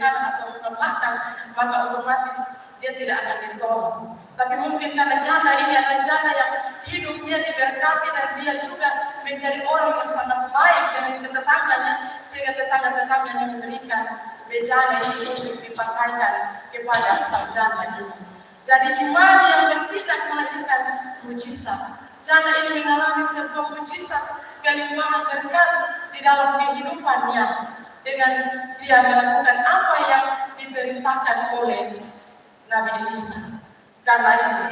kanan atau ke belakang, maka otomatis dia tidak akan ditolong. Tapi mungkin karena janda ini adalah janda yang hidupnya diberkati dan dia juga menjadi orang yang sangat baik dengan tetangganya, sehingga tetangga-tetangganya memberikan bejana ini untuk dipakaikan kepada sang janda ini. Jadi iman yang bertindak melahirkan mujizat. Janda ini mengalami sebuah mujizat kelimpahan berkat di dalam kehidupannya dengan dia melakukan apa yang diperintahkan oleh Nabi Elisa. Karena itu,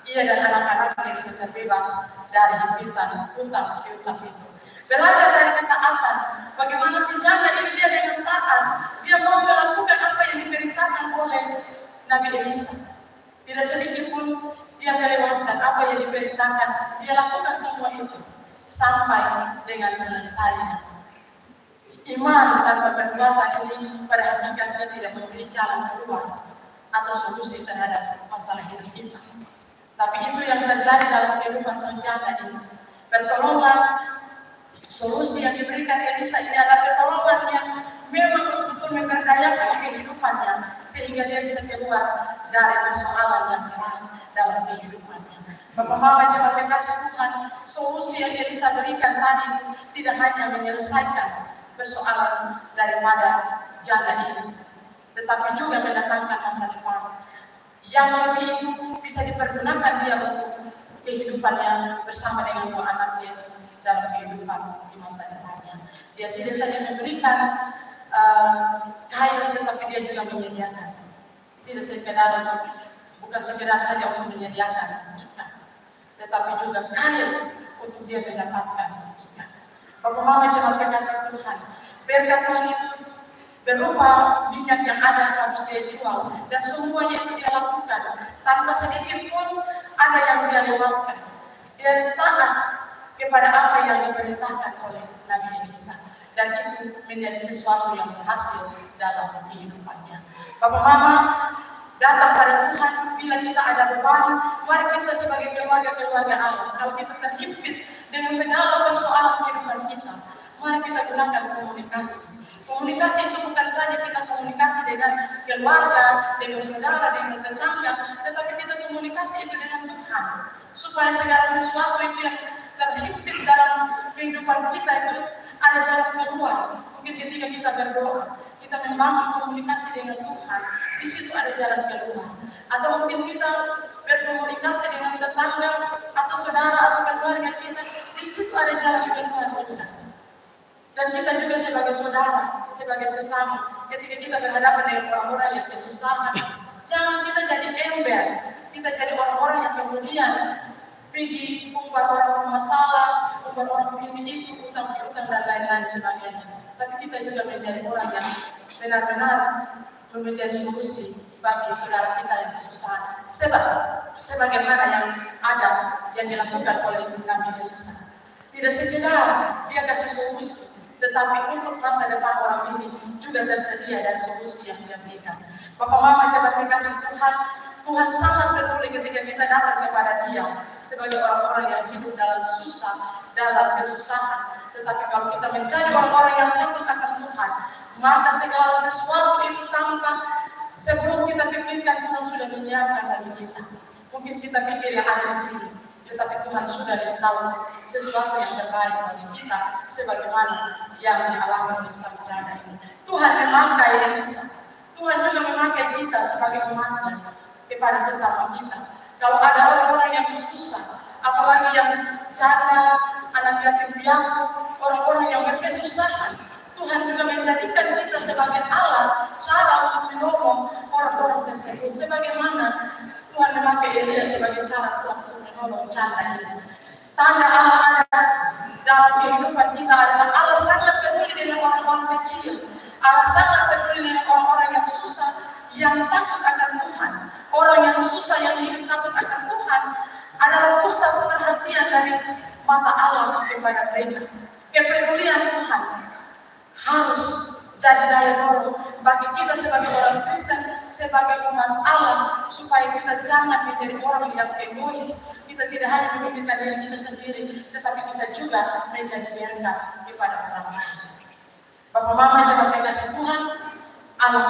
ia dan anak-anaknya bisa terbebas dari himpitan hutang piutang itu. Belajar dari ketaatan, bagaimana si janda ini dia dengan taat, dia mau melakukan apa yang diperintahkan oleh Nabi Elisa. Tidak sedikit pun dia melewatkan apa yang diperintahkan, dia lakukan semua itu sampai dengan selesai. Iman tanpa perbuatan ini pada hakikatnya tidak memberi jalan keluar atau solusi terhadap masalah hidup kita. Tapi itu yang terjadi dalam kehidupan sang janda ini. Pertolongan, solusi yang diberikan Elisa ini adalah pertolongan yang memang betul-betul memberdayakan kehidupannya sehingga dia bisa keluar dari persoalan yang berat dalam kehidupannya. Bapak Mama jemaat kasih Tuhan, solusi yang Elisa berikan tadi tidak hanya menyelesaikan persoalan daripada janda ini, tetapi juga mendatangkan masa depan yang lebih itu bisa dipergunakan dia untuk kehidupan yang bersama dengan dua anaknya dalam kehidupan di masa depannya. Dia tidak saja memberikan kain, tetapi dia juga menyediakan. Tidak sekedar untuk, bukan sekedar saja untuk menyediakan ikan, tetapi juga kain untuk dia mendapatkan ikan. Bapak Mama jemaat kekasih Tuhan, berkat Tuhan itu berupa minyak yang ada harus dia jual, dan semuanya itu dia lakukan tanpa sedikit pun ada yang dia lewatkan. Dia taat kepada apa yang diperintahkan oleh Nabi Elisa, dan itu menjadi sesuatu yang berhasil dalam kehidupannya. Bapak Mama datang pada Tuhan bila kita ada beban. Mari kita sebagai keluarga Allah, kalau kita terhimpit dengan segala persoalan kehidupan kita, mari kita gunakan komunikasi. Komunikasi itu bukan saja kita komunikasi dengan keluarga, dengan saudara, dengan tetangga, tetapi kita komunikasi itu dengan Tuhan, supaya segala sesuatu itu yang terhimpit dalam kehidupan kita itu ada jalan keluar. Mungkin ketika kita berdoa, kita membangun komunikasi dengan Tuhan, di situ ada jalan keluar. Atau mungkin kita berkomunikasi dengan tetangga atau saudara atau keluarga kita, di situ ada jalan keluar juga. Dan kita juga sebagai saudara, sebagai sesama, ketika kita berhadapan dengan orang-orang yang kesusahan, jangan kita jadi ember, kita jadi orang-orang yang kemudian pergi umbar orang masalah, umbar orang ini itu, utang dan lain-lain sebagainya. Tapi kita juga menjadi orang yang benar-benar menjadi solusi bagi saudara kita yang kesusahan. Sebagaimana yang ada yang dilakukan oleh Nabi Elisa. Tidak sekedar dia kasih solusi, tetapi untuk masa depan orang ini juga tersedia dan solusi yang dia berikan. Bapak Mama jemaat kasih Tuhan, Tuhan sangat peduli ketika kita datang kepada Dia sebagai orang-orang yang hidup dalam susah, dalam kesusahan. Tetapi kalau kita menjadi orang-orang yang takut akan Tuhan, maka segala sesuatu itu tanpa sebelum kita pikirkan, Tuhan sudah menyiapkan bagi kita. Mungkin kita pikir yang ada di sini, tetapi Tuhan sudah tahu sesuatu yang terbaik bagi kita, sebagaimana yang dialami oleh sang janda ini. Tuhan memakai Elisa, Tuhan juga memakai kita sebagai umatnya kepada sesama kita. Kalau ada orang-orang yang susah, apalagi yang janda, anak yatim piatu, orang-orang yang berkesusahan, Tuhan juga menjadikan kita sebagai alat cara untuk menolong orang-orang tersebut. Sebagaimana Tuhan memakai Elia sebagai cara Tuhan untuk menolong janda ini. Tanda Allah ada dalam kehidupan kita adalah Allah sangat peduli dengan orang-orang kecil. Allah sangat peduli dengan orang-orang yang susah, yang takut akan Tuhan. Orang yang susah, yang hidup takut akan Tuhan adalah pusat perhatian dari mata Allah kepada mereka. Kepedulian Tuhan harus jadi daya dorong bagi kita sebagai orang Kristen, sebagai umat Allah, supaya kita jangan menjadi orang yang egois. Kita tidak hanya memikirkan diri kita sendiri, tetapi kita juga menjadi berkat kepada orang lain. Bapak Mama jemaat kasih Tuhan, Allah